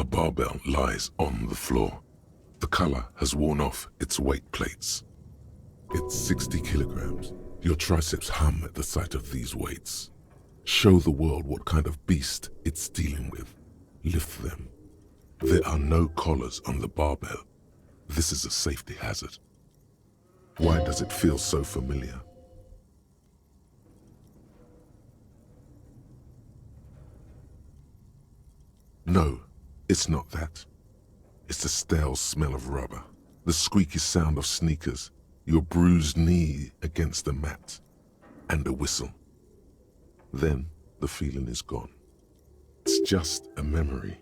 barbell lies on the floor. The color has worn off its weight plates. It's 60 kilograms. Your triceps hum at the sight of these weights. Show the world what kind of beast it's dealing with. Lift them. There are no collars on the barbell. This is a safety hazard. Why does it feel so familiar? No, it's not that. It's the stale smell of rubber, the squeaky sound of sneakers, your bruised knee against the mat, and a whistle. Then the feeling is gone. It's just a memory.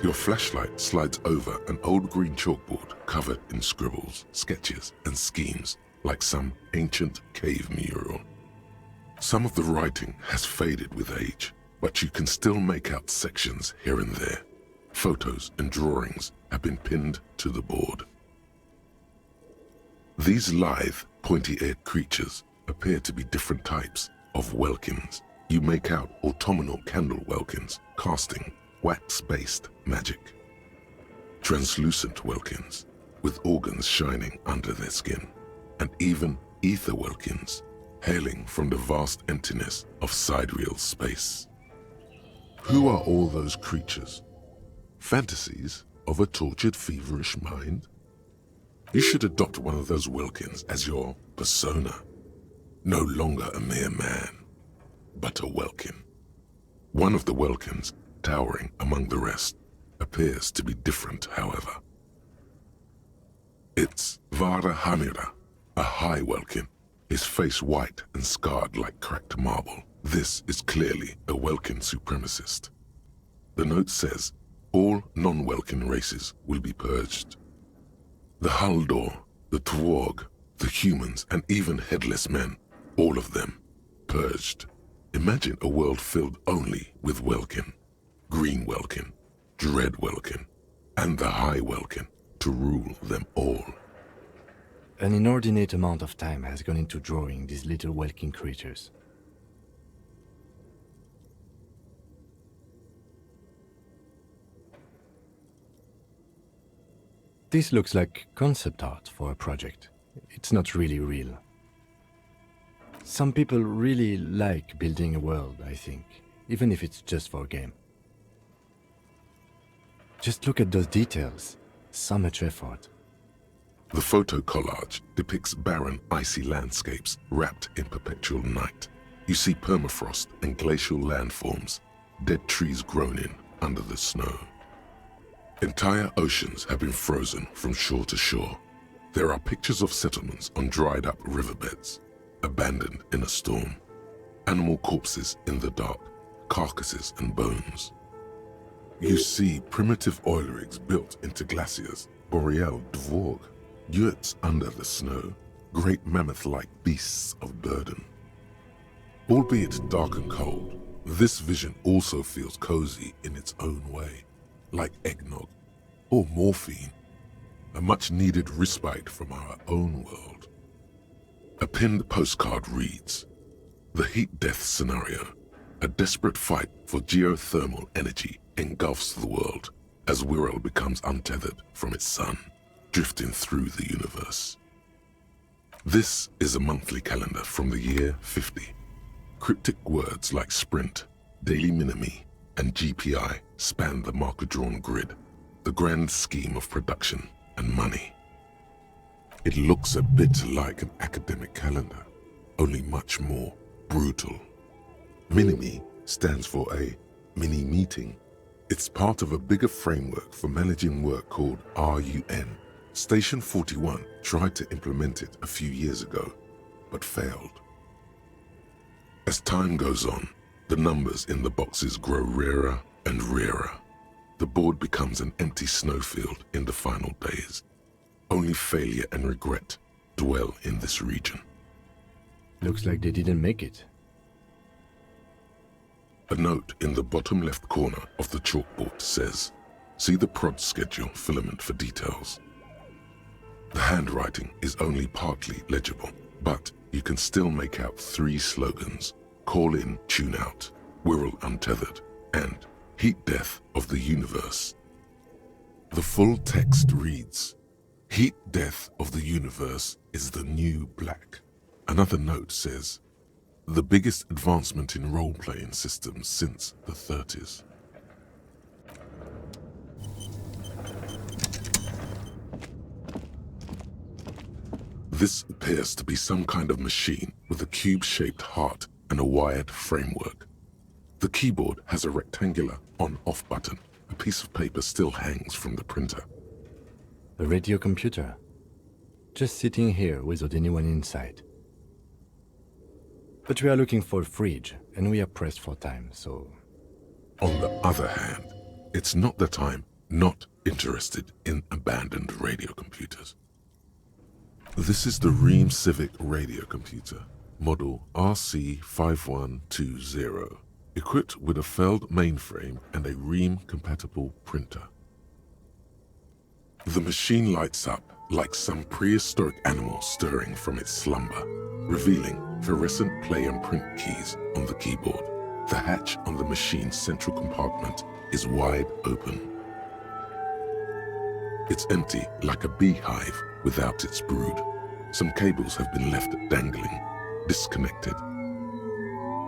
Your flashlight slides over an old green chalkboard covered in scribbles, sketches, and schemes like some ancient cave mural. Some of the writing has faded with age, but you can still make out sections here and there. Photos and drawings have been pinned to the board. These lithe, pointy-eared creatures appear to be different types of welkins. You make out autumnal candle welkins casting wax-based magic. Translucent welkins with organs shining under their skin, and even ether welkins hailing from the vast emptiness of sidereal space. Who are all those creatures? Fantasies of a tortured, feverish mind? You should adopt one of those welkins as your persona. No longer a mere man, but a welkin. One of the welkins, towering among the rest, appears to be different, however. It's Vara Hamira, a high welkin, his face white and scarred like cracked marble. This is clearly a welkin supremacist. The note says, all non-welkin races will be purged. The Haldor, the Twarg, the humans, and even headless men, all of them, purged. Imagine a world filled only with welkin. Green welkin, dread welkin, and the high welkin to rule them all. An inordinate amount of time has gone into drawing these little welkin creatures. This looks like concept art for a project. It's not really real. Some people really like building a world, I think, even if it's just for a game. Just look at those details. So much effort. The photo collage depicts barren, icy landscapes wrapped in perpetual night. You see permafrost and glacial landforms, dead trees grown in under the snow. Entire oceans have been frozen from shore to shore. There are pictures of settlements on dried-up riverbeds, abandoned in a storm. Animal corpses in the dark, carcasses and bones. You see primitive oil rigs built into glaciers, boreal dvorg, yurts under the snow, great mammoth-like beasts of burden. Albeit dark and cold, this vision also feels cozy in its own way, like eggnog or morphine, a much-needed respite from our own world. A pinned postcard reads, "The heat death scenario, a desperate fight for geothermal energy engulfs the world as Wirral becomes untethered from its sun, drifting through the universe." This is a monthly calendar from the year 50. Cryptic words like sprint, daily minimi, and GPI span the marker-drawn grid, the grand scheme of production and money. It looks a bit like an academic calendar, only much more brutal. Minimi stands for a mini-meeting. It's part of a bigger framework for managing work called RUN. Station 41 tried to implement it a few years ago, but failed. As time goes on, the numbers in the boxes grow rarer and rarer. The board becomes an empty snowfield in the final days. Only failure and regret dwell in this region. Looks like they didn't make it. A note in the bottom left corner of the chalkboard says, "See the prod schedule filament for details." The handwriting is only partly legible, but you can still make out 3 slogans: "Call in, tune out," "Wirral untethered," and "Heat death of the universe." The full text reads, "Heat death of the universe is the new black." Another note says, "The biggest advancement in role-playing systems since the 30s. This appears to be some kind of machine with a cube-shaped heart and a wired framework. The keyboard has a rectangular on-off button. A piece of paper still hangs from the printer. A radio computer. Just sitting here without anyone inside. But we are looking for a fridge, and we are pressed for time, so... On the other hand, it's not that I'm not interested in abandoned radio computers. This is the Ream Civic radio computer, model RC5120, equipped with a fabled mainframe and a Ream-compatible printer. The machine lights up like some prehistoric animal stirring from its slumber, revealing fluorescent play and print keys on the keyboard. The hatch on the machine's central compartment is wide open. It's empty like a beehive without its brood. Some cables have been left dangling, disconnected.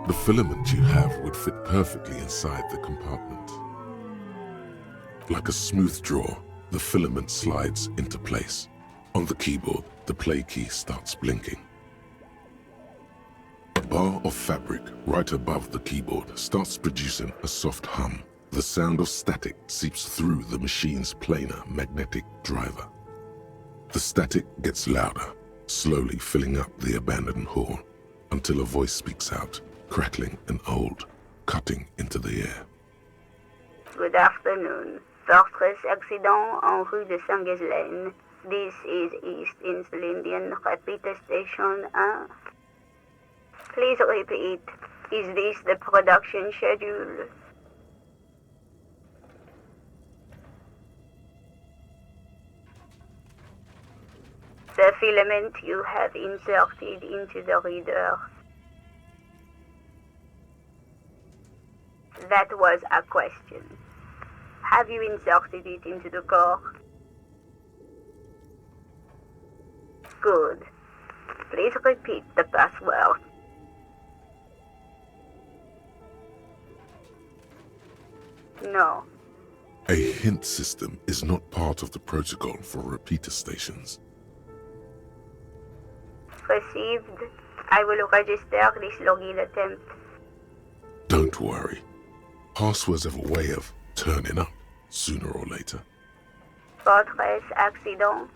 The filament you have would fit perfectly inside the compartment. Like a smooth draw, the filament slides into place. On the keyboard, the play key starts blinking. A bar of fabric right above the keyboard starts producing a soft hum. The sound of static seeps through the machine's planar magnetic driver. The static gets louder, slowly filling up the abandoned hall, until a voice speaks out, crackling and old, cutting into the air. Good afternoon. Fortress accident en rue de Saint-Ghislaine. This is East Insulindian Repeater Station 1. Please repeat. Is this the production schedule? The filament you have inserted into the reader. That was a question. Have you inserted it into the core? Good. Please repeat the password. No. A hint system is not part of the protocol for repeater stations. Received. I will register this login attempt. Don't worry. Passwords have a way of turning up sooner or later. Fortress accident.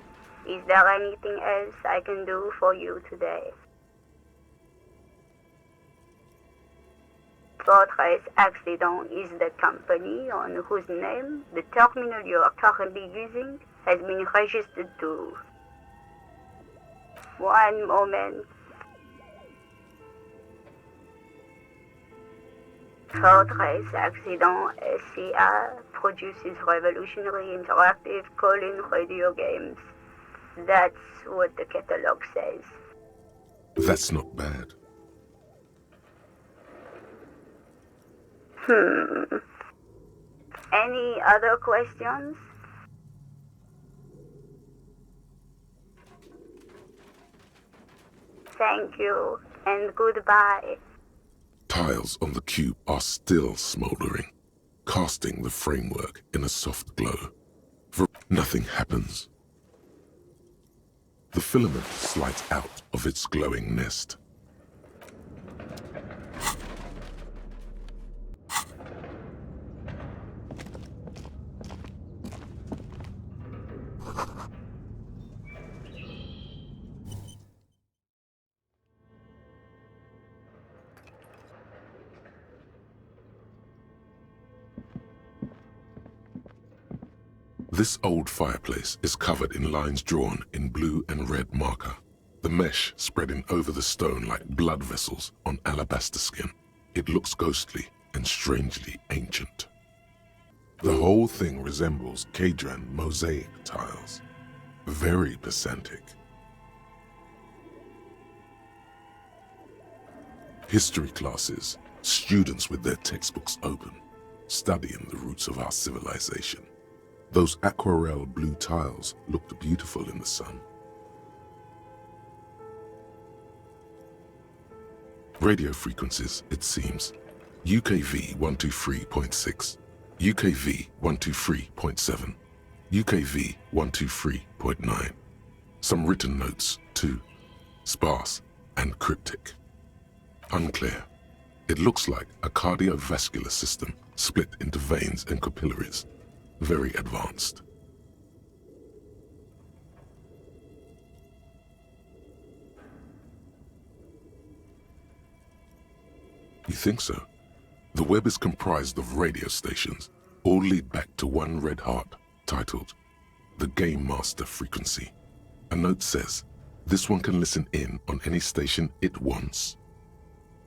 Is there anything else I can do for you today? Fortress Accident is the company on whose name the terminal you are currently using has been registered to. One moment. Fortress Accident SCA produces revolutionary interactive call-in radio games. That's what the catalog says. That's not bad. Any other questions? Thank you, and goodbye. Tiles on the cube are still smoldering, casting the framework in a soft glow. Nothing happens. The filament slides out of its glowing nest. This old fireplace is covered in lines drawn in blue and red marker, the mesh spreading over the stone like blood vessels on alabaster skin. It looks ghostly and strangely ancient. The whole thing resembles Kadran mosaic tiles. Very pedantic. History classes, students with their textbooks open, studying the roots of our civilization. Those aquarelle blue tiles looked beautiful in the sun. Radio frequencies, it seems. UKV 123.6, UKV 123.7, UKV 123.9. Some written notes, too. Sparse and cryptic. Unclear. It looks like a cardiovascular system split into veins and capillaries. Very advanced. You think so? The web is comprised of radio stations, all lead back to one red heart, titled the Game Master Frequency. A note says, this one can listen in on any station it wants.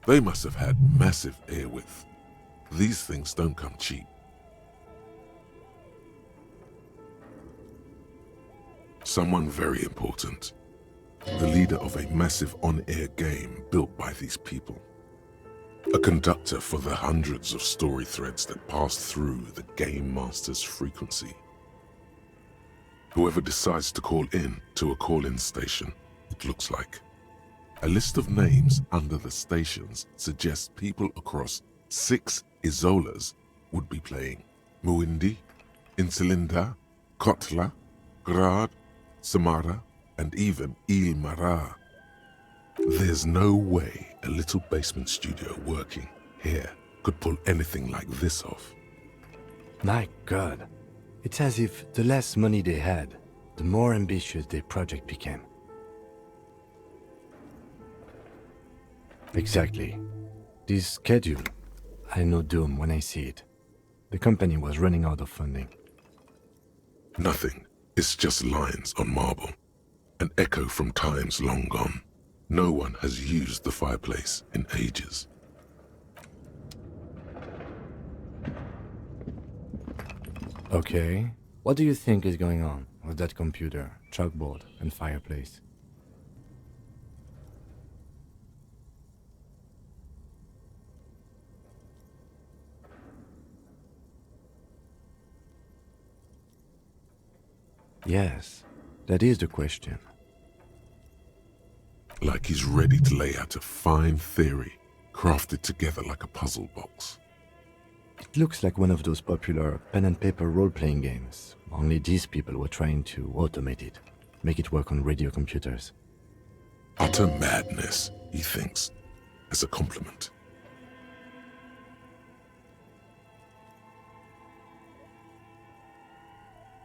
They must have had massive airwidth. These things don't come cheap. Someone very important. The leader of a massive on-air game built by these people. A conductor for the hundreds of story threads that pass through the Game Master's frequency. Whoever decides to call in to a call-in station, it looks like. A list of names under the stations suggests people across 6 Isolas would be playing. Muindi, Insulinda, Kotla, Grad, Samara, and even Il Mara. There's no way a little basement studio working here could pull anything like this off. My God, it's as if the less money they had, the more ambitious their project became. Exactly. This schedule, I know doom when I see it. The company was running out of funding. Nothing. It's just lines on marble. An echo from times long gone. No one has used the fireplace in ages. Okay, what do you think is going on with that computer, chalkboard, and fireplace? Yes, that is the question. like he's ready to lay out a fine theory, crafted together like a puzzle box. It looks like one of those popular pen and paper role-playing games, only these people were trying to automate it, make it work on radio computers. Utter madness, he thinks, as a compliment.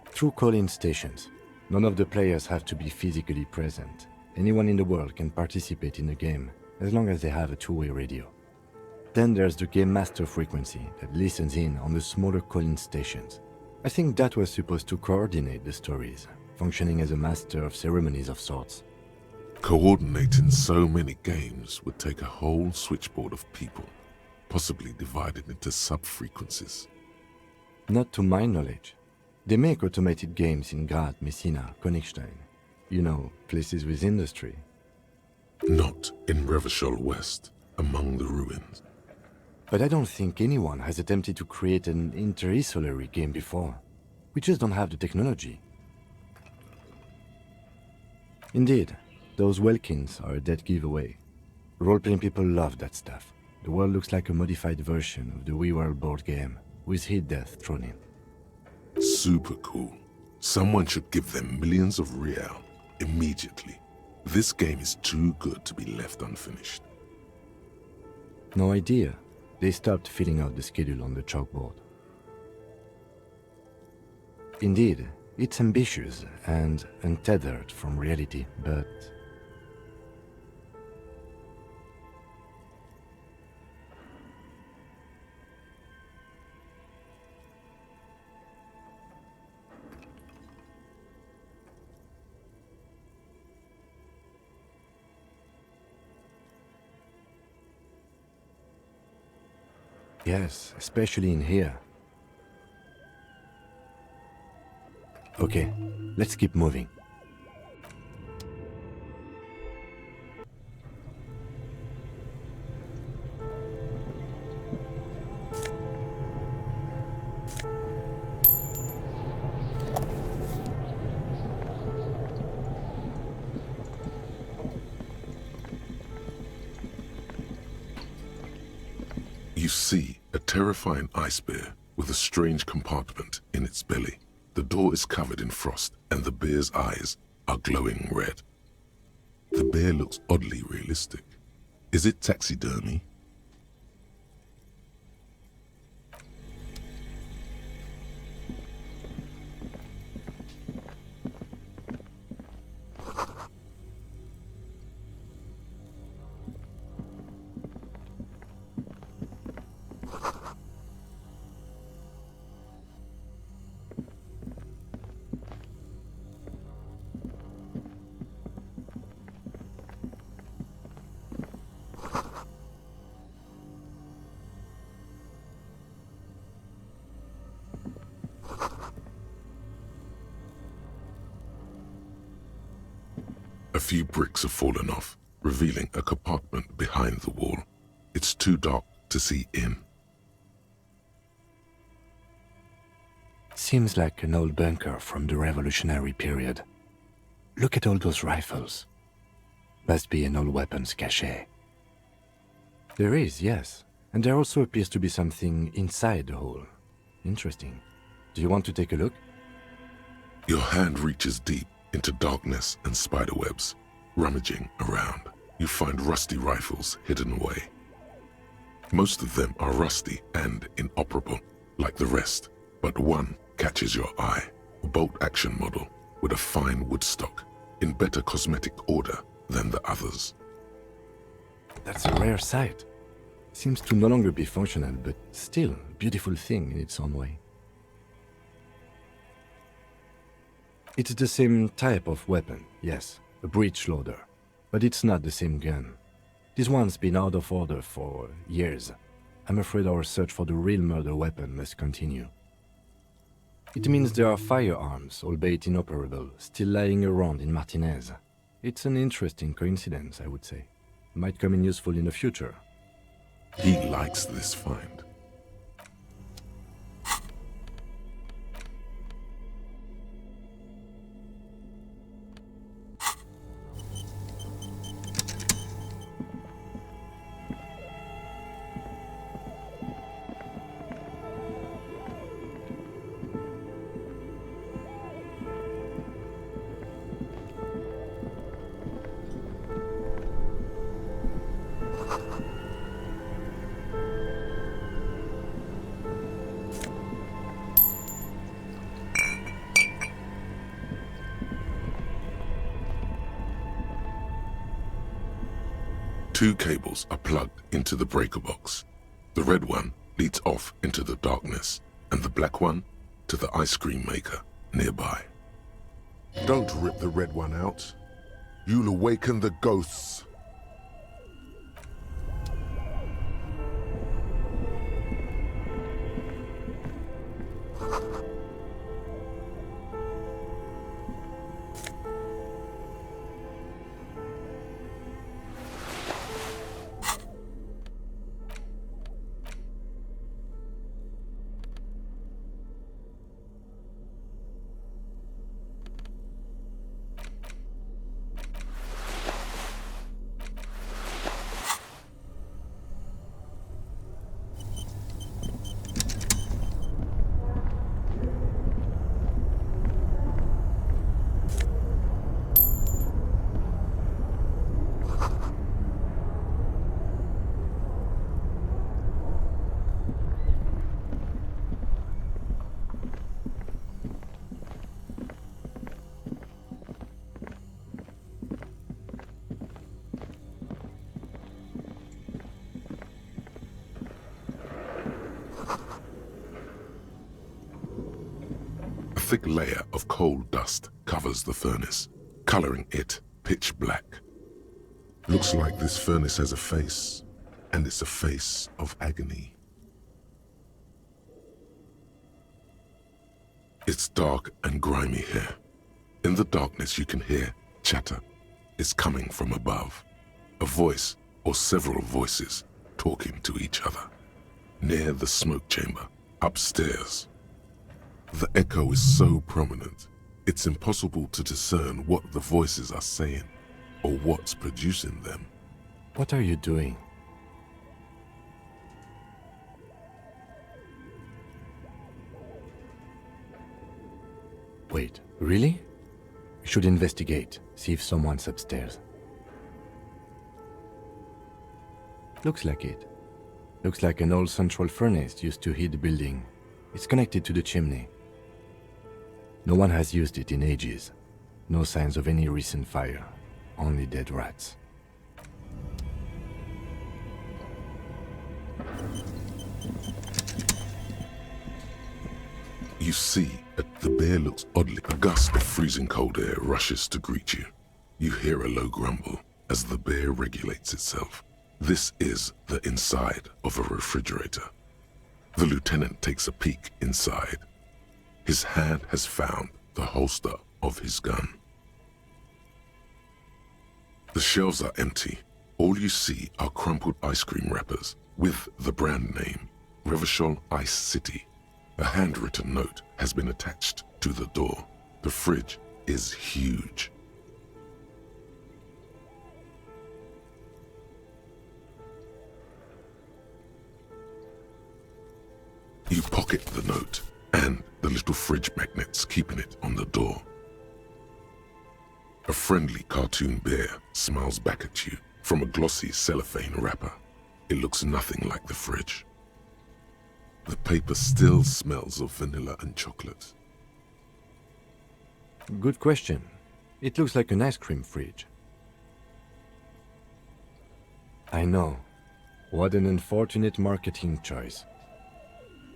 Through call-in stations, none of the players have to be physically present. Anyone in the world can participate in the game, as long as they have a two-way radio. Then there's the game master frequency that listens in on the smaller call-in stations. I think that was supposed to coordinate the stories, functioning as a master of ceremonies of sorts. Coordinating so many games would take a whole switchboard of people, possibly divided into sub-frequencies. Not to my knowledge. They make automated games in Graz, Messina, Königstein. You know, places with industry. Not in Revachol West, among the ruins. But I don't think anyone has attempted to create an inter-isolary game before. We just don't have the technology. Indeed, those Welkins are a dead giveaway. Role-playing people love that stuff. The world looks like a modified version of the WeWorld board game, with hit death thrown in. Super cool. Someone should give them millions of real immediately. This game is too good to be left unfinished. No idea. They stopped filling out the schedule on the chalkboard. Indeed, it's ambitious and untethered from reality, but... Yes, especially in here. Okay, let's keep moving. You see a terrifying ice bear with a strange compartment in its belly. The door is covered in frost and the bear's eyes are glowing red. The bear looks oddly realistic. Is it taxidermy? A few bricks have fallen off, revealing a compartment behind the wall. It's too dark to see in. Seems like an old bunker from the revolutionary period. Look at all those rifles. Must be an old weapons cache. There is, yes. And there also appears to be something inside the hole. Interesting. Do you want to take a look? Your hand reaches deep into darkness and spiderwebs. Rummaging around, you find rusty rifles hidden away. Most of them are rusty and inoperable, like the rest, but one catches your eye. A bolt-action model with a fine wood stock, in better cosmetic order than the others. That's a rare sight. Seems to no longer be functional, but still a beautiful thing in its own way. It's the same type of weapon, yes, a breech loader, but it's not the same gun. This one's been out of order for years. I'm afraid our search for the real murder weapon must continue. It means there are firearms, albeit inoperable, still lying around in Martinez. It's an interesting coincidence, I would say. Might come in useful in the future. He likes this find. Two cables are plugged into the breaker box. The red one leads off into the darkness, and the black one to the ice cream maker nearby. Don't rip the red one out. You'll awaken the ghosts. A thick layer of coal dust covers the furnace, coloring it pitch black. Looks like this furnace has a face, and it's a face of agony. It's dark and grimy here. In the darkness you can hear chatter. It's coming from above. A voice or several voices talking to each other. Near the smoke chamber, upstairs. The echo is so prominent, it's impossible to discern what the voices are saying or what's producing them. What are you doing? Wait, really? We should investigate, see if someone's upstairs. Looks like it. Looks like an old central furnace used to heat the building. It's connected to the chimney. No one has used it in ages. No signs of any recent fire. Only dead rats. You see, the bear looks oddly. A gust of freezing cold air rushes to greet you. You hear a low grumble as the bear regulates itself. This is the inside of a refrigerator. The lieutenant takes a peek inside. His hand has found the holster of his gun. The shelves are empty. All you see are crumpled ice cream wrappers with the brand name, Revachol Ice City. A handwritten note has been attached to the door. The fridge is huge. You pocket the note and the little fridge magnets keeping it on the door. A friendly cartoon bear smiles back at you from a glossy cellophane wrapper. It looks nothing like the fridge. The paper still smells of vanilla and chocolate. Good question. It looks like an ice cream fridge. I know. What an unfortunate marketing choice.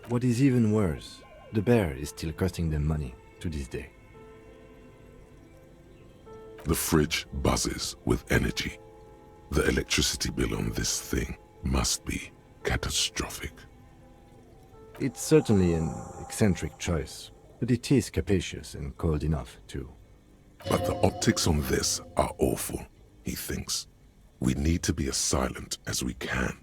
What is even worse, the bear is still costing them money to this day. The fridge buzzes with energy. The electricity bill on this thing must be catastrophic. It's certainly an eccentric choice, but it is capacious and cold enough, too. But the optics on this are awful, he thinks. We need to be as silent as we can.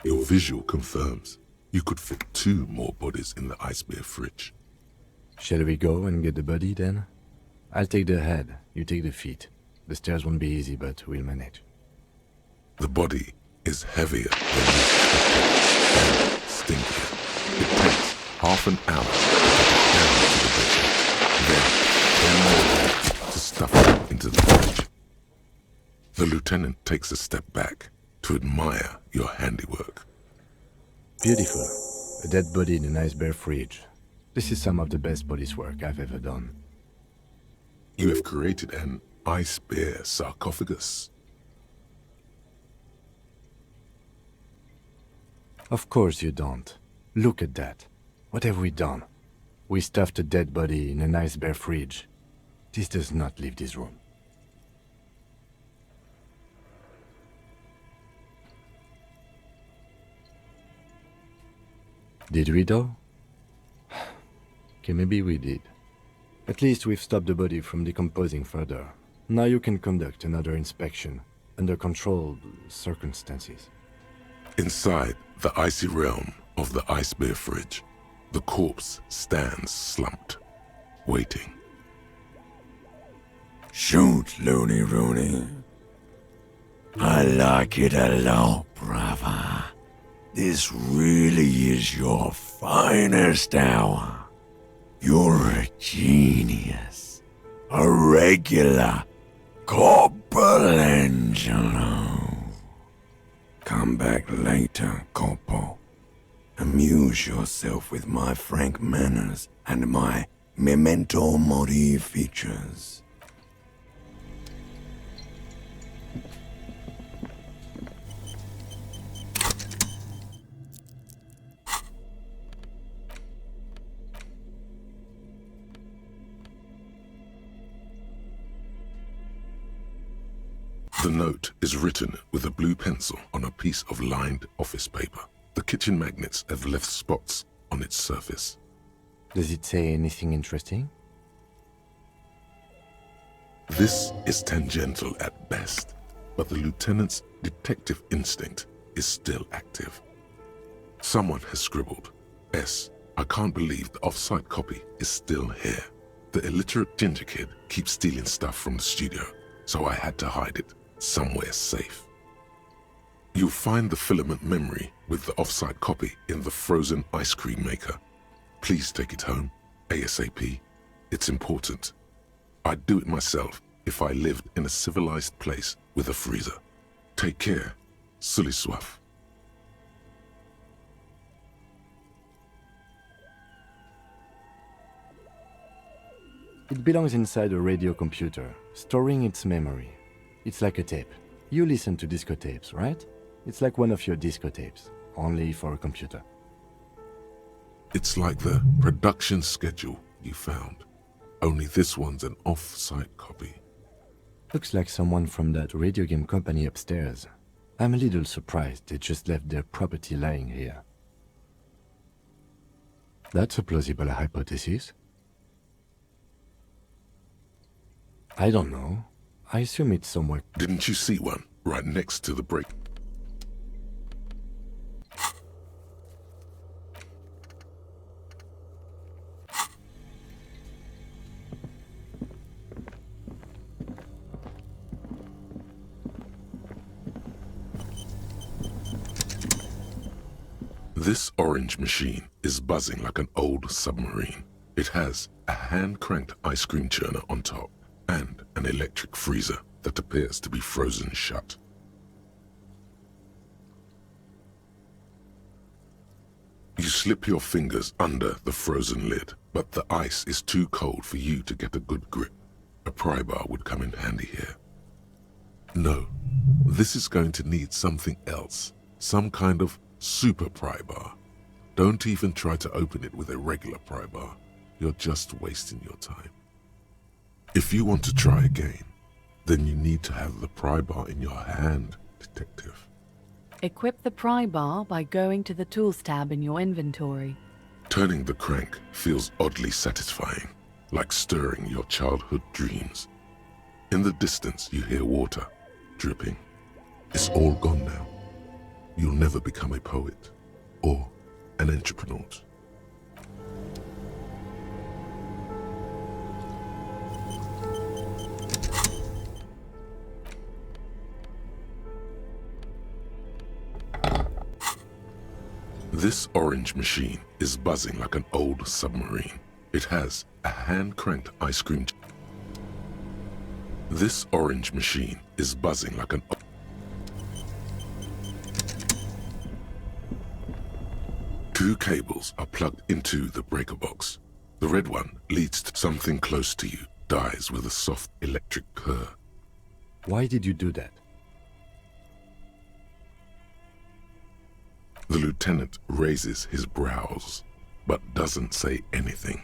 Your visual confirms you could fit 2 more bodies in the ice bear fridge. Shall we go and get the body, then? I'll take the head, you take the feet. The stairs won't be easy, but we'll manage. The body is heavier than you expected and stinkier. It takes half an hour to get the body. Then 10 more to stuff it into the fridge. The lieutenant takes a step back to admire your handiwork. Beautiful. A dead body in an ice bear fridge. This is some of the best police work I've ever done. You have created an ice bear sarcophagus. Of course you don't. Look at that. What have we done? We stuffed a dead body in an ice bear fridge. This does not leave this room. Did we though? Okay, maybe we did. At least we've stopped the body from decomposing further. Now you can conduct another inspection under controlled circumstances. Inside the icy realm of the ice bear fridge, the corpse stands slumped, waiting. Shoot, Looney Rooney. I like it a lot, brother. This really is your finest hour. You're a genius. A regular Corporangelo. Come back later, Corpo. Amuse yourself with my frank manners and my memento mori features. The note is written with a blue pencil on a piece of lined office paper. The kitchen magnets have left spots on its surface. Does it say anything interesting? This is tangential at best, but the lieutenant's detective instinct is still active. Someone has scribbled, S. I can't believe the off-site copy is still here. The illiterate ginger kid keeps stealing stuff from the studio, so I had to hide it somewhere safe. You'll find the filament memory with the off-site copy in the frozen ice cream maker. Please take it home, ASAP. It's important. I'd do it myself if I lived in a civilized place with a freezer. Take care, Sully Soif. It belongs inside a radio computer, storing its memory. It's like a tape. You listen to disco tapes, right? It's like one of your disco tapes, only for a computer. It's like the production schedule you found. Only this one's an off-site copy. Looks like someone from that radio game company upstairs. I'm a little surprised they just left their property lying here. That's a plausible hypothesis. I don't know. I assume it's somewhere. Didn't you see one right next to the break? This orange machine is buzzing like an old submarine. It has a hand-cranked ice cream churner on top and an electric freezer that appears to be frozen shut. You slip your fingers under the frozen lid, but the ice is too cold for you to get a good grip. A pry bar would come in handy here. No, this is going to need something else, some kind of super pry bar. Don't even try to open it with a regular pry bar. You're just wasting your time. If you want to try again, then you need to have the pry bar in your hand, detective. Equip the pry bar by going to the Tools tab in your inventory. Turning the crank feels oddly satisfying, like stirring your childhood dreams. In the distance, you hear water dripping. It's all gone now. You'll never become a poet or an entrepreneur. This orange machine is buzzing like an old submarine. It has a hand-cranked ice cream. This orange machine is buzzing like an... Two cables are plugged into the breaker box. The red one leads to something close to you, dies with a soft electric purr. Why did you do that? The lieutenant raises his brows, but doesn't say anything.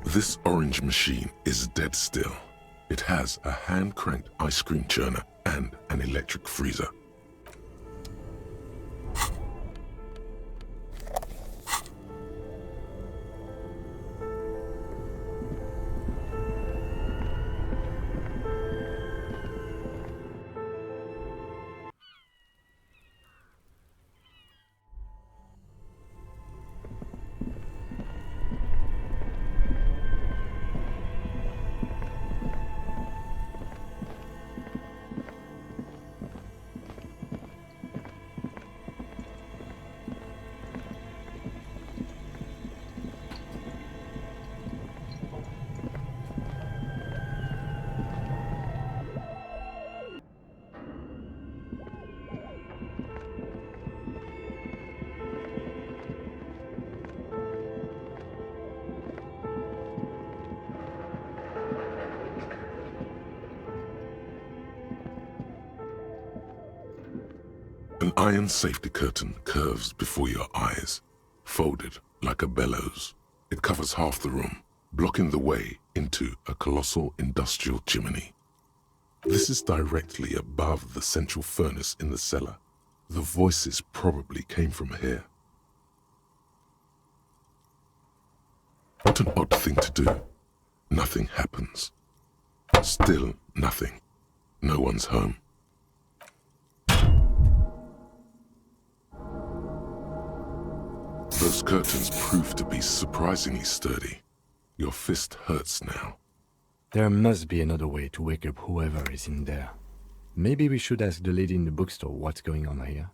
This orange machine is dead still. It has a hand-cranked ice cream churner and an electric freezer. An iron safety curtain curves before your eyes, folded like a bellows. It covers half the room, blocking the way into a colossal industrial chimney. This is directly above the central furnace in the cellar. The voices probably came from here. What an odd thing to do. Nothing happens. Still nothing. No one's home. Those curtains prove to be surprisingly sturdy. Your fist hurts now. There must be another way to wake up whoever is in there. Maybe we should ask the lady in the bookstore what's going on here.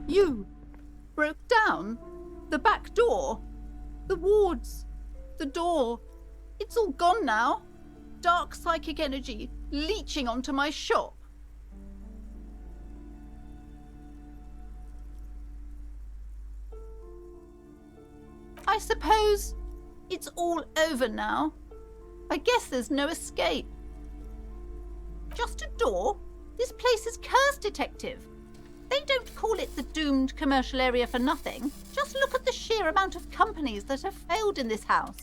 You broke down the back door, the wards, the door. It's all gone now. Dark psychic energy leeching onto my shop. I suppose it's all over now. I guess there's no escape. Just a door? This place is cursed, Detective. They don't call it the doomed commercial area for nothing. Just look at the sheer amount of companies that have failed in this house.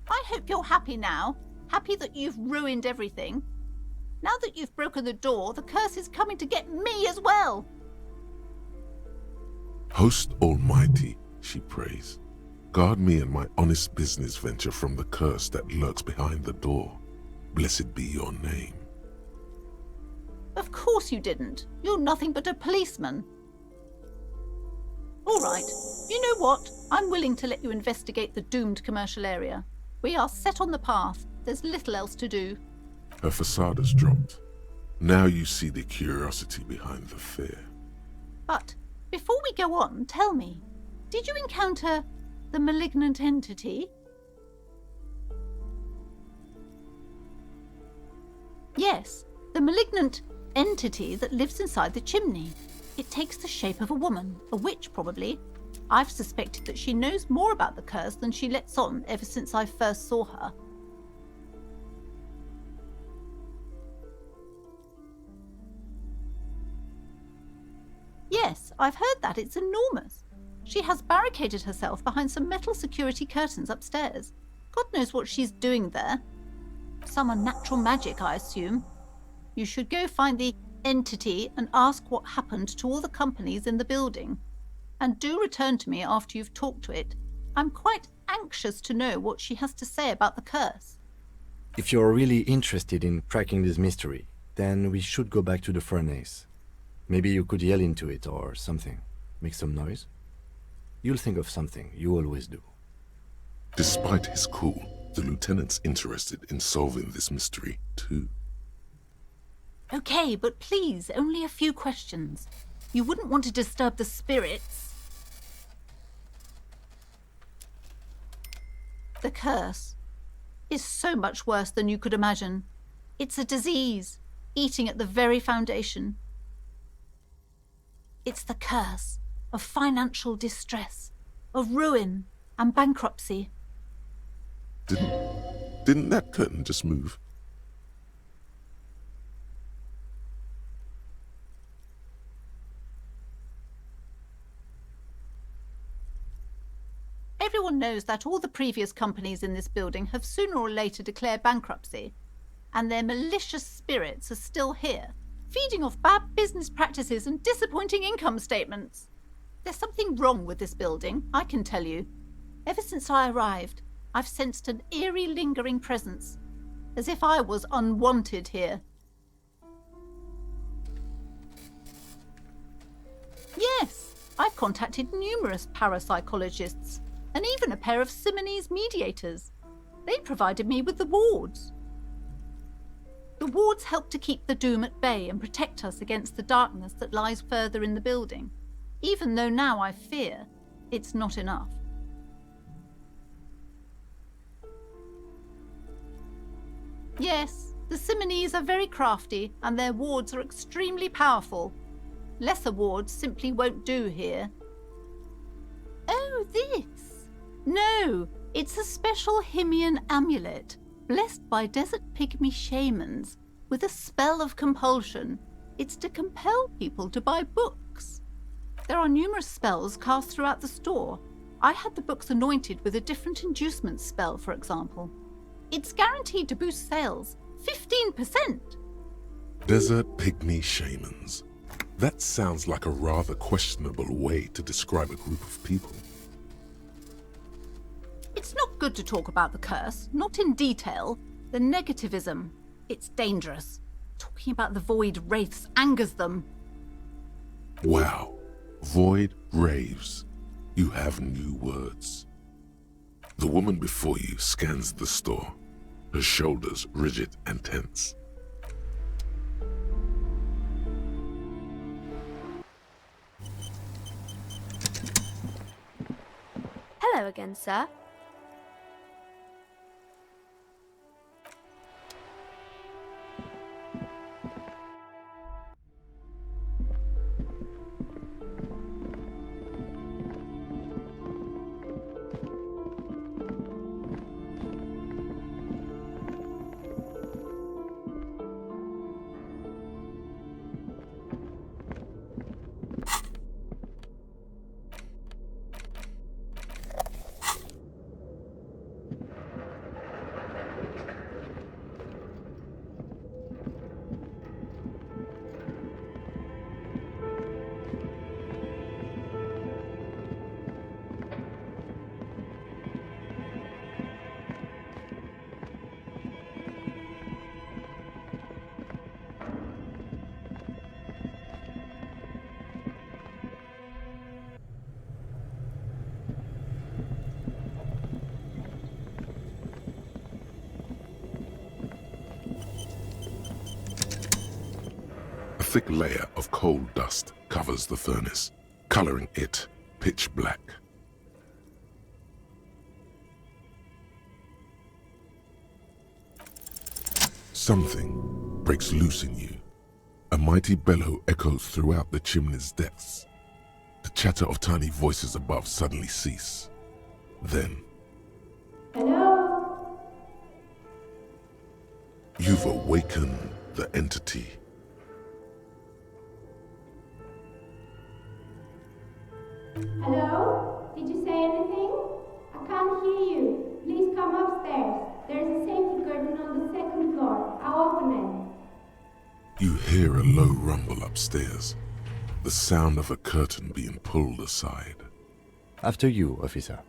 I hope you're happy now. Happy that you've ruined everything. Now that you've broken the door, the curse is coming to get me as well. Host Almighty, she prays, guard me and my honest business venture from the curse that lurks behind the door. Blessed be your name. Of course you didn't. You're nothing but a policeman. All right. You know what? I'm willing to let you investigate the doomed commercial area. We are set on the path. There's little else to do. Her facade has dropped. Now you see the curiosity behind the fear. But before we go on, tell me, did you encounter the malignant entity? Yes, the malignant entity that lives inside the chimney. It takes the shape of a woman, a witch probably. I've suspected that she knows more about the curse than she lets on ever since I first saw her. Yes, I've heard that. It's enormous. She has barricaded herself behind some metal security curtains upstairs. God knows what she's doing there. Some unnatural magic, I assume. You should go find the entity and ask what happened to all the companies in the building. And do return to me after you've talked to it. I'm quite anxious to know what she has to say about the curse. If you're really interested in cracking this mystery, then we should go back to the furnace. Maybe you could yell into it or something. Make some noise. You'll think of something, you always do. Despite his cool, the lieutenant's interested in solving this mystery too. Okay, but please, only a few questions. You wouldn't want to disturb the spirits. The curse is so much worse than you could imagine. It's a disease, eating at the very foundation. It's the curse of financial distress, of ruin and bankruptcy. Didn't that curtain just move? Everyone knows that all the previous companies in this building have sooner or later declared bankruptcy, and their malicious spirits are still here, feeding off bad business practices and disappointing income statements. There's something wrong with this building, I can tell you. Ever since I arrived, I've sensed an eerie, lingering presence, as if I was unwanted here. Yes, I've contacted numerous parapsychologists, and even a pair of Simonese mediators. They provided me with the wards. The wards help to keep the doom at bay and protect us against the darkness that lies further in the building, even though now I fear it's not enough. Yes, the Simonese are very crafty and their wards are extremely powerful. Lesser wards simply won't do here. Oh, this? No, it's a special Himian amulet, blessed by desert pygmy shamans, with a spell of compulsion. It's to compel people to buy books. There are numerous spells cast throughout the store. I had the books anointed with a different inducement spell, for example. It's guaranteed to boost sales 15%. Desert pygmy shamans. That sounds like a rather questionable way to describe a group of people. It's not good to talk about the curse, not in detail. The negativism, it's dangerous. Talking about the void wraiths angers them. Wow. Void raves. You have new words. The woman before you scans the store, her shoulders rigid and tense. Hello again, sir. A thick layer of coal dust covers the furnace, coloring it pitch black. Something breaks loose in you. A mighty bellow echoes throughout the chimney's depths. The chatter of tiny voices above suddenly cease. Then, Hello? you've awakened the entity. Hello? Did you say anything? I can't hear you. Please come upstairs. There's a safety curtain on the second floor. I'll open it. You hear a low rumble upstairs, the sound of a curtain being pulled aside. After you, officer.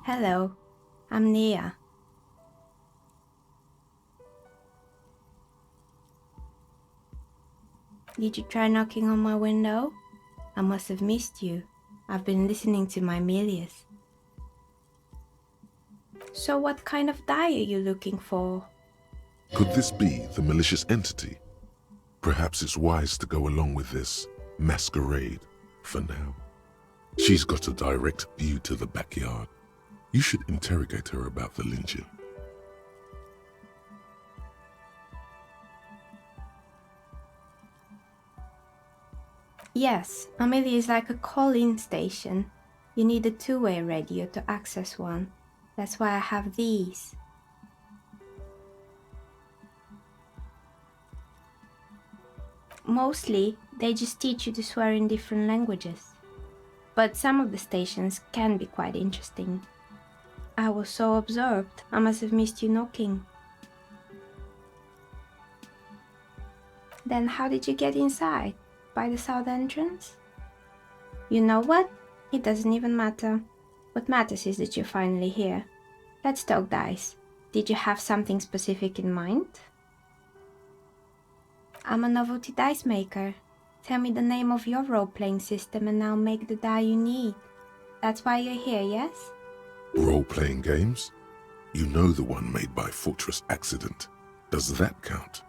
Hello, I'm Nia. Did you try knocking on my window? I must have missed you. I've been listening to my Milius. So what kind of die are you looking for? Could this be the malicious entity? Perhaps it's wise to go along with this masquerade for now. She's got a direct view to the backyard. You should interrogate her about the lynching. Yes, Amelia is like a call-in station. You need a two-way radio to access one. That's why I have these. Mostly, they just teach you to swear in different languages. But some of the stations can be quite interesting. I was so absorbed, I must have missed you knocking. Then how did you get inside? By the south entrance? You know what? It doesn't even matter. What matters is that you're finally here. Let's talk dice. Did you have something specific in mind? I'm a novelty dice maker. Tell me the name of your role-playing system and I'll make the die you need. That's why you're here, yes? Role-playing games? You know the one made by Fortress Accident. Does that count?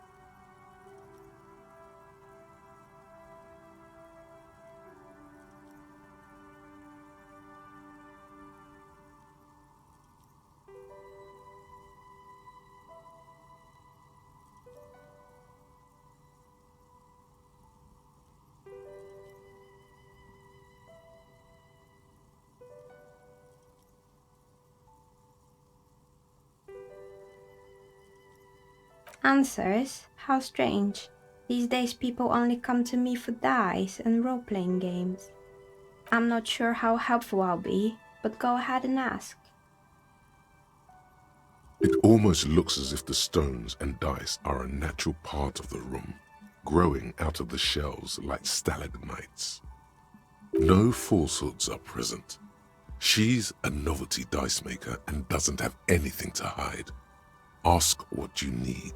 Answers? How strange. These days people only come to me for dice and role-playing games. I'm not sure how helpful I'll be, but go ahead and ask. It almost looks as if the stones and dice are a natural part of the room, growing out of the shelves like stalagmites. No falsehoods are present. She's a novelty dice maker and doesn't have anything to hide. Ask what you need.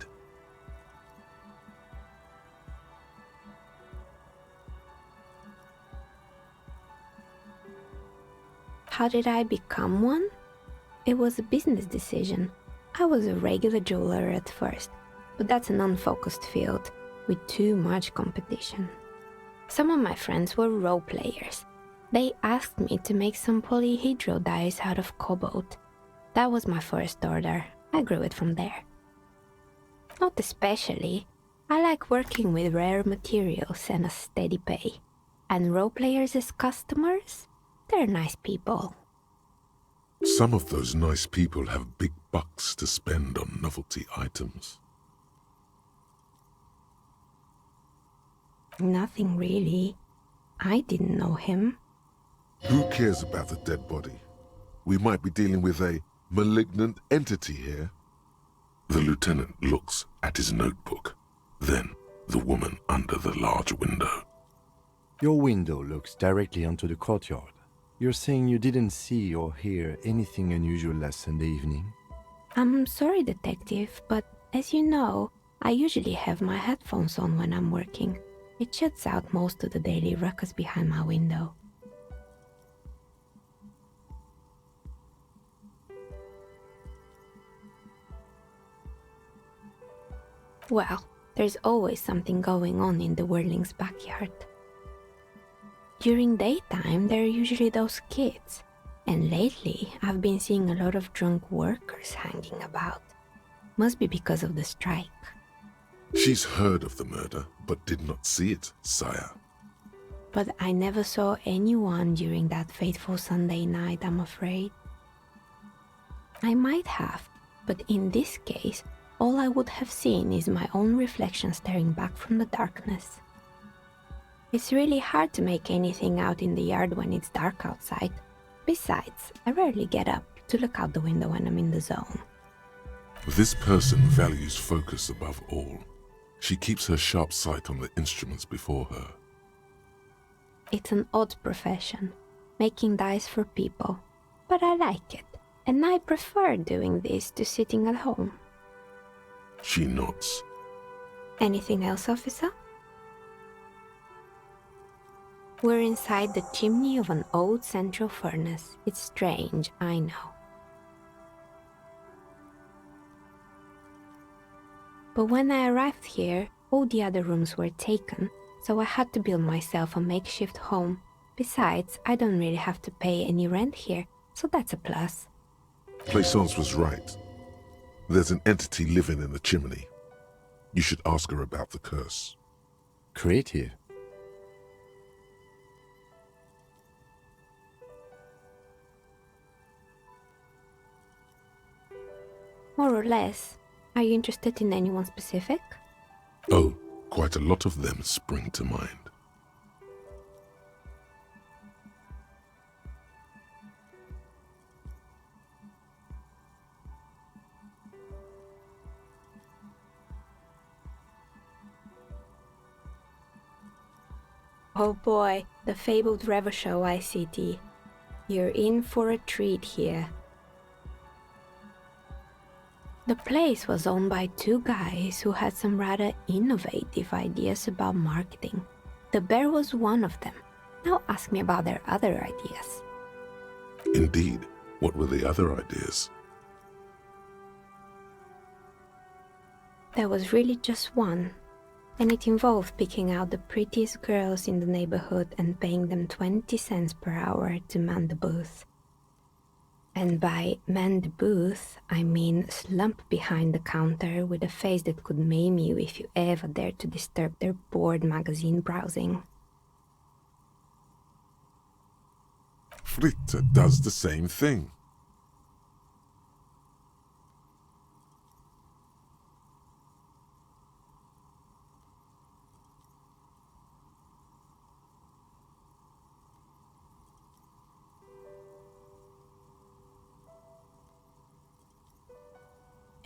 How did I become one? It was a business decision. I was a regular jeweler at first, but that's an unfocused field with too much competition. Some of my friends were role players. They asked me to make some polyhedral dice out of cobalt. That was my first order. I grew it from there. Not especially. I like working with rare materials and a steady pay. And role players as customers? They're nice people. Some of those nice people have big bucks to spend on novelty items. Nothing really. I didn't know him. Who cares about the dead body? We might be dealing with a malignant entity here. The lieutenant looks at his notebook. Then, The woman under the large window. Your window looks directly onto the courtyard. You're saying you didn't see or hear anything unusual last Sunday evening? I'm sorry, detective, but as you know, I usually have my headphones on when I'm working. It shuts out most of the daily ruckus behind my window. Well, there's always something going on in the Whirling's backyard. During daytime, there are usually those kids, and lately I've been seeing a lot of drunk workers hanging about. Must be because of the strike. She's heard of the murder, but did not see it, sire. But I never saw anyone during that fateful Sunday night, I'm afraid. I might have, but in this case, all I would have seen is my own reflection staring back from the darkness. It's really hard to make anything out in the yard when it's dark outside. Besides, I rarely get up to look out the window when I'm in the zone. This person values focus above all. She keeps her sharp sight on the instruments before her. It's an odd profession, making dice for people, but I like it, and I prefer doing this to sitting at home. She nods. Anything else, officer? We're inside the chimney of an old central furnace. It's strange, I know. But when I arrived here, all the other rooms were taken, so I had to build myself a makeshift home. Besides, I don't really have to pay any rent here, so that's a plus. Plaisance was right. There's an entity living in the chimney. You should ask her about the curse. Creative. More or less. Are you interested in anyone specific? Oh, quite a lot of them spring to mind. Oh boy, the fabled Revachol Ice City. You're in for a treat here. The place was owned by two guys who had some rather innovative ideas about marketing. The bear was one of them. Now ask me about their other ideas. Indeed. What were the other ideas? There was really just one, and it involved picking out the prettiest girls in the neighborhood and paying them 20 cents per hour to man the booth. And by man the booth, I mean slump behind the counter with a face that could maim you if you ever dared to disturb their bored magazine browsing. Fritte does the same thing.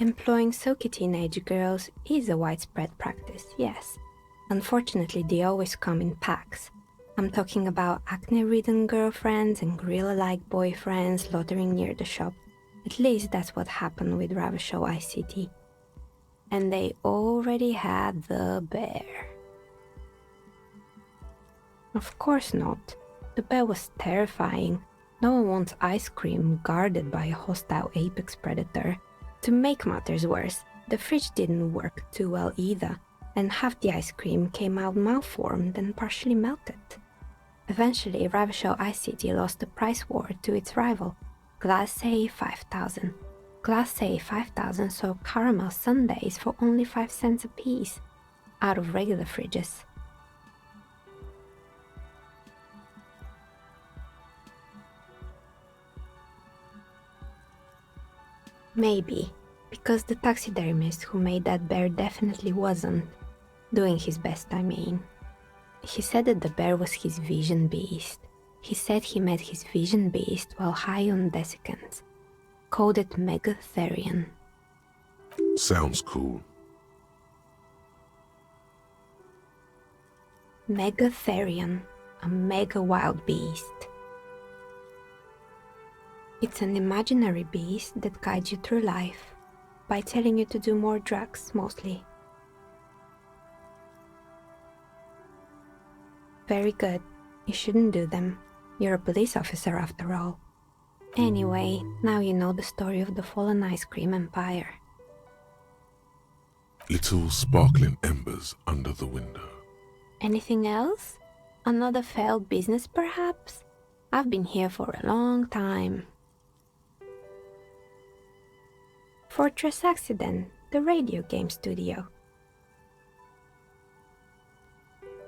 Employing silky teenage girls is a widespread practice, yes. Unfortunately, they always come in packs. I'm talking about acne-ridden girlfriends and gorilla-like boyfriends loitering near the shop. At least that's what happened with Revachol Ice City. And they already had the bear. Of course not. The bear was terrifying. No one wants ice cream guarded by a hostile apex predator. To make matters worse, the fridge didn't work too well either, and half the ice cream came out malformed and partially melted. Eventually, Revachol Ice City lost the price war to its rival, Glacé 5000. Glacé 5000 sold caramel sundaes for only 5 cents a piece, out of regular fridges. Maybe, because the taxidermist who made that bear definitely wasn't doing his best, I mean. He said that the bear was his vision beast. He said he met his vision beast while high on desiccants. Called it Megatherion. Sounds cool. Megatherion, a mega wild beast. It's an imaginary beast that guides you through life by telling you to do more drugs, mostly. Very good. You shouldn't do them. You're a police officer after all. Anyway, now you know the story of the fallen ice cream empire. Little sparkling embers under the window. Anything else? Another failed business, perhaps? I've been here for a long time. Fortress Accident, the radio game studio.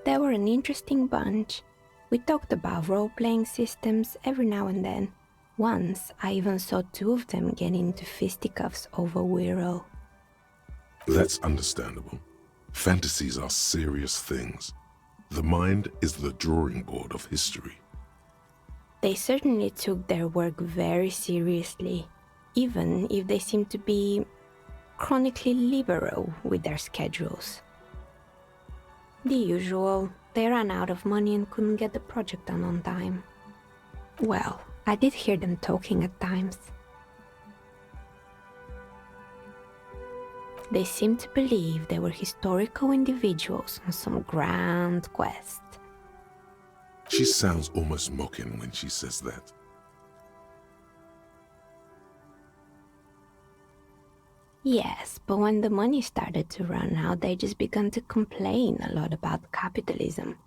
They were an interesting bunch. We talked about role-playing systems every now and then. Once, I even saw two of them get into fisticuffs over Wirral. That's understandable. Fantasies are serious things. The mind is the drawing board of history. They certainly took their work very seriously, even if they seemed to be chronically liberal with their schedules. The usual, they ran out of money and couldn't get the project done on time. Well, I did hear them talking at times. They seemed to believe they were historical individuals on some grand quest. She sounds almost mocking when she says that. Yes, but when the money started to run out, they just began to complain a lot about capitalism.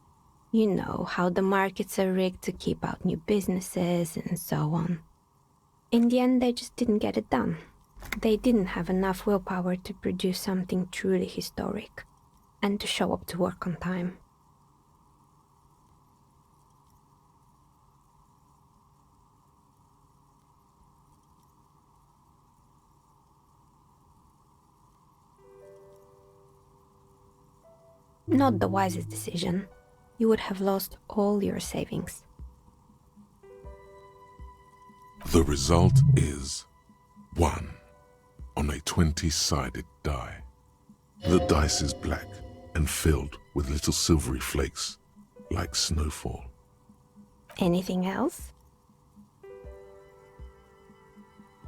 You know, how the markets are rigged to keep out new businesses and so on. In the end, they just didn't get it done. They didn't have enough willpower to produce something truly historic, and to show up to work on time. Not the wisest decision. You would have lost all your savings. The result is 1 on a 20-sided die. The dice is black and filled with little silvery flakes, like snowfall. Anything else?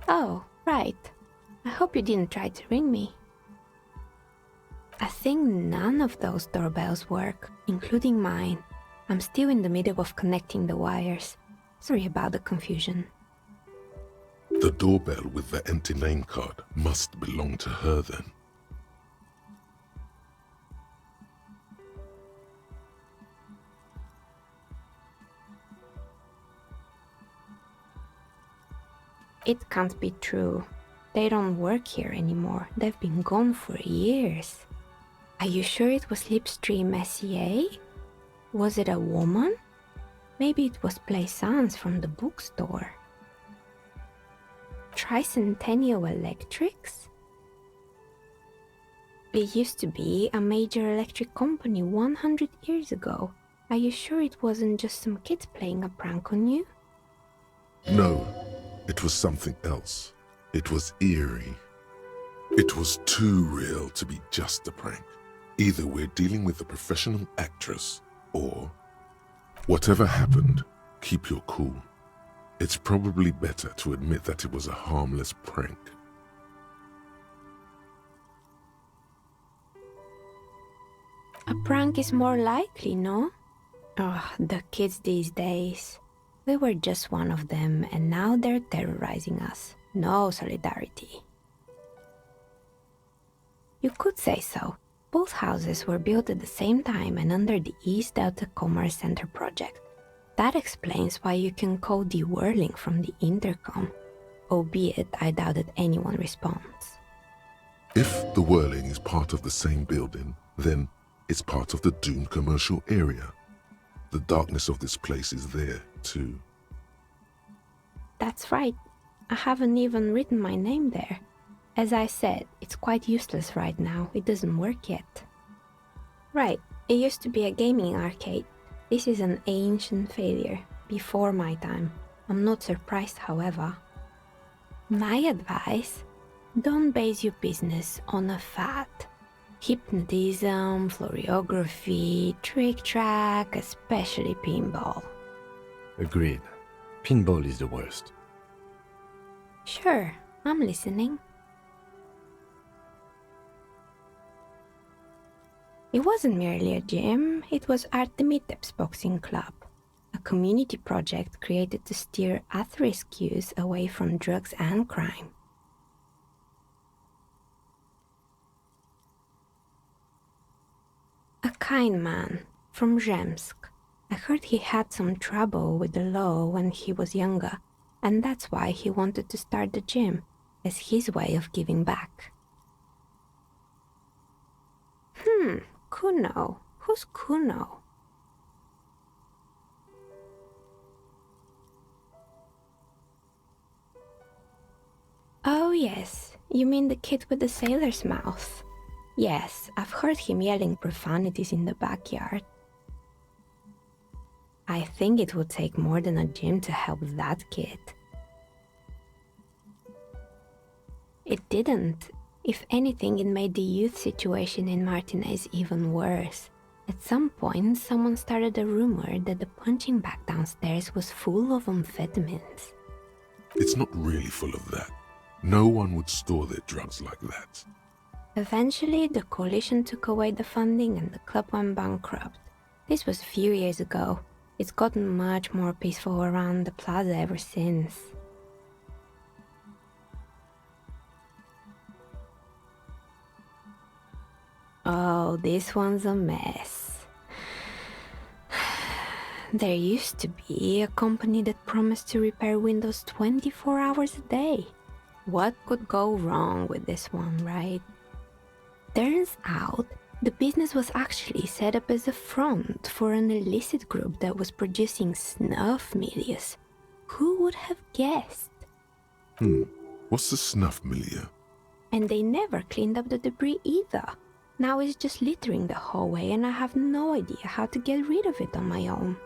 Oh, right. I hope you didn't try to ring me. I think none of those doorbells work, including mine. I'm still in the middle of connecting the wires. Sorry about the confusion. The doorbell with the empty name card must belong to her then. It can't be true. They don't work here anymore. They've been gone for years. Are you sure it was Slipstream SCA? Was it a woman? Maybe it was Plaisance from the bookstore. Tricentennial Electrics? It used to be a major electric company 100 years ago. Are you sure it wasn't just some kids playing a prank on you? No, it was something else. It was eerie. It was too real to be just a prank. Either we're dealing with a professional actress, or... Whatever happened, keep your cool. It's probably better to admit that it was a harmless prank. A prank is more likely, no? Oh, the kids these days. We were just one of them, and now they're terrorizing us. No solidarity. You could say so. Both houses were built at the same time and under the East Delta Commerce Center project. That explains why you can call the whirling from the intercom, albeit I doubt that anyone responds. If the whirling is part of the same building, then it's part of the doomed commercial area. The darkness of this place is there, too. That's right. I haven't even written my name there. As I said, it's quite useless right now. It doesn't work yet. Right, it used to be a gaming arcade. This is an ancient failure, before my time. I'm not surprised, however. My advice, don't base your business on a fad. Hypnotism, floriography, trick track, especially pinball. Agreed. Pinball is the worst. Sure, I'm listening. It wasn't merely a gym, it was Artemitep's boxing club, a community project created to steer at-risk youth away from drugs and crime. A kind man from Zemsk. I heard he had some trouble with the law when he was younger, and that's why he wanted to start the gym, as his way of giving back. Kuno. Who's Kuno? Oh yes, you mean the kid with the sailor's mouth. Yes, I've heard him yelling profanities in the backyard. I think it would take more than a gym to help that kid. It didn't. If anything, it made the youth situation in Martinez even worse. At some point, someone started a rumor that the punching bag downstairs was full of amphetamines. It's not really full of that. No one would store their drugs like that. Eventually, the coalition took away the funding and the club went bankrupt. This was a few years ago. It's gotten much more peaceful around the plaza ever since. Oh, this one's a mess. There used to be a company that promised to repair windows 24 hours a day. What could go wrong with this one, right? Turns out, the business was actually set up as a front for an illicit group that was producing snuff milieu. Who would have guessed? What's the snuff milieu? And they never cleaned up the debris either. Now it's just littering the hallway and I have no idea how to get rid of it on my own.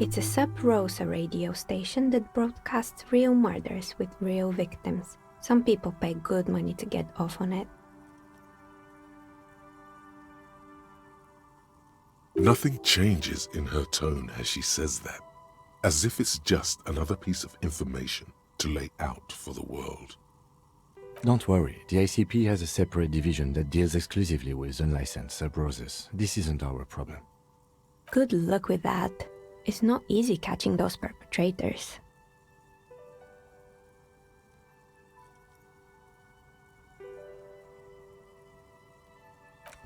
It's a sub-Rosa radio station that broadcasts real murders with real victims. Some people pay good money to get off on it. Nothing changes in her tone as she says that, as if it's just another piece of information to lay out for the world. Don't worry, the ICP has a separate division that deals exclusively with unlicensed sub-Roses. This isn't our problem. Good luck with that. It's not easy catching those perpetrators.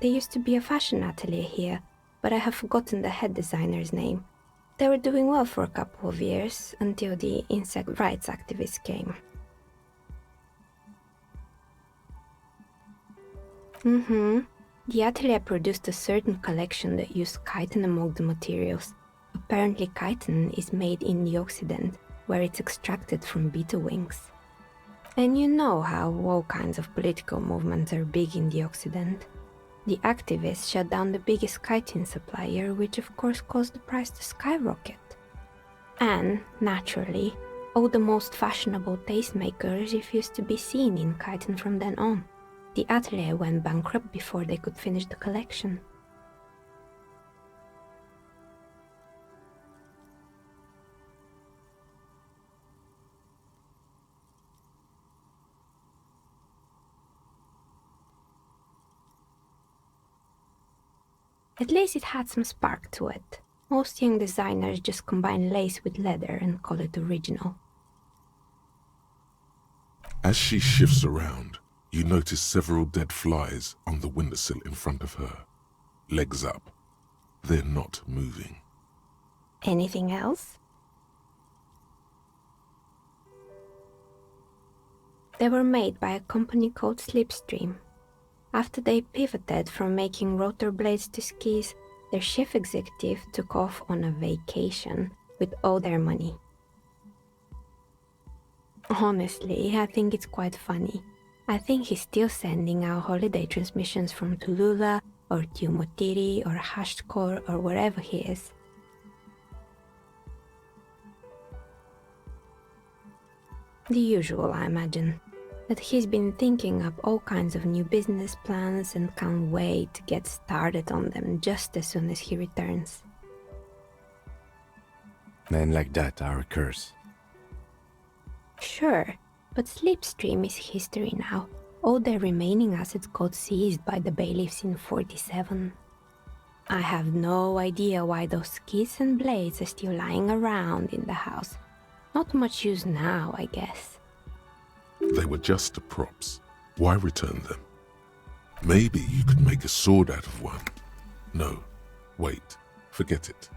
There used to be a fashion atelier here, but I have forgotten the head designer's name. They were doing well for a couple of years, until the insect rights activists came. The atelier produced a certain collection that used chitin among the materials. Apparently chitin is made in the Occident, where it's extracted from beetle wings. And you know how all kinds of political movements are big in the Occident. The activists shut down the biggest chitin supplier, which of course caused the price to skyrocket. And, naturally, all the most fashionable tastemakers refused to be seen in chitin from then on. The atelier went bankrupt before they could finish the collection. At least it had some spark to it. Most young designers just combine lace with leather and call it original. As she shifts around, you notice several dead flies on the windowsill in front of her. Legs up. They're not moving. Anything else? They were made by a company called Slipstream. After they pivoted from making rotor blades to skis, their chief executive took off on a vacation with all their money. Honestly, I think it's quite funny. I think he's still sending out holiday transmissions from Tulula or Tiumotiri or Hashtkor or wherever he is. The usual, I imagine. that he's been thinking up all kinds of new business plans and can't wait to get started on them just as soon as he returns. Men like that are a curse. Sure, but Slipstream is history now. All their remaining assets got seized by the bailiffs in 47. I have no idea why those skis and blades are still lying around in the house. Not much use now, I guess. They were just props. Why return them? Maybe you could make a sword out of one. No, wait, forget it.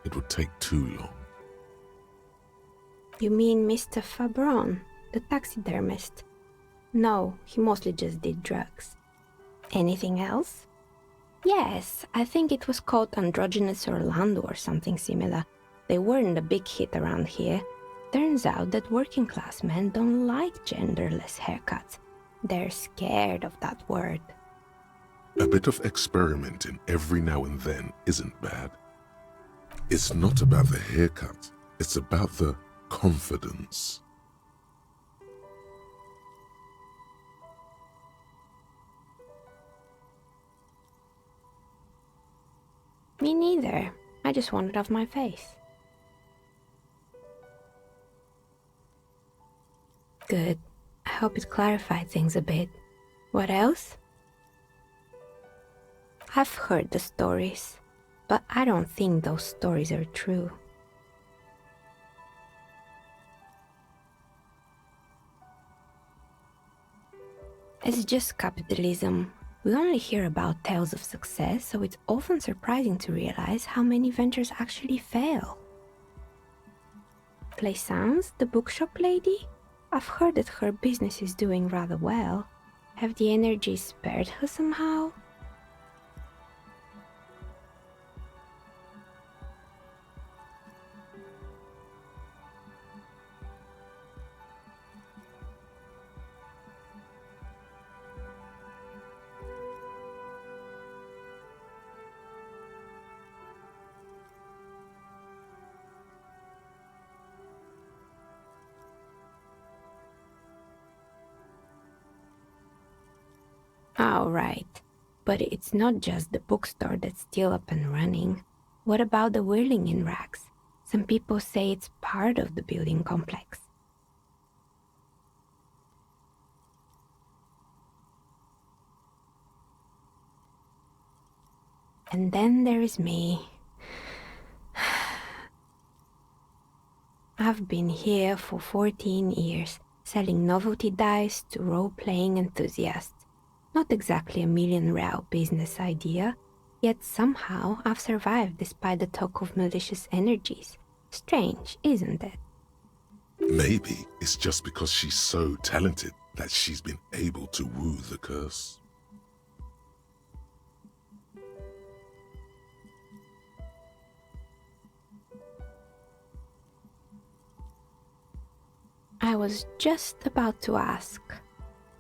It would take too long. You mean Mr. Fabron, the taxidermist? No, he mostly just did drugs. Anything else? Yes, I think it was called Androgynous Orlando or something similar. They weren't a big hit around here. Turns out that working class men don't like genderless haircuts. They're scared of that word. A bit of experimenting every now and then isn't bad. It's not about the haircut, it's about the confidence. Me neither. I just want it off my face. Good. I hope it clarified things a bit. What else? I've heard the stories, but I don't think those stories are true. It's just capitalism. We only hear about tales of success, so it's often surprising to realize how many ventures actually fail. Plaisance, the bookshop lady? I've heard that her business is doing rather well. Have the energies spared her somehow? Oh, right. But it's not just the bookstore that's still up and running. What about the whirling in racks? Some people say it's part of the building complex. And then there is me. I've been here for 14 years, selling novelty dice to role-playing enthusiasts. Not exactly a million-real business idea, yet somehow I've survived despite the talk of malicious energies. Strange, isn't it? Maybe it's just because she's so talented that she's been able to woo the curse. I was just about to ask,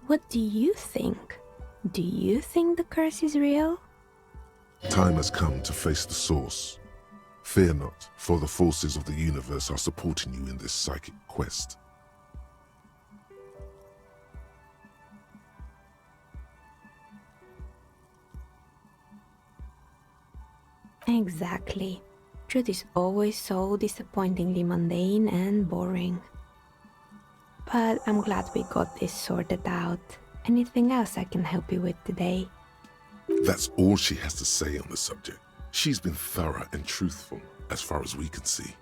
what do you think? Do you think the curse is real? Time has come to face the source. Fear not, for the forces of the universe are supporting you in this psychic quest. Exactly. Truth is always so disappointingly mundane and boring. But I'm glad we got this sorted out. Anything else I can help you with today? That's all she has to say on the subject. She's been thorough and truthful, as far as we can see.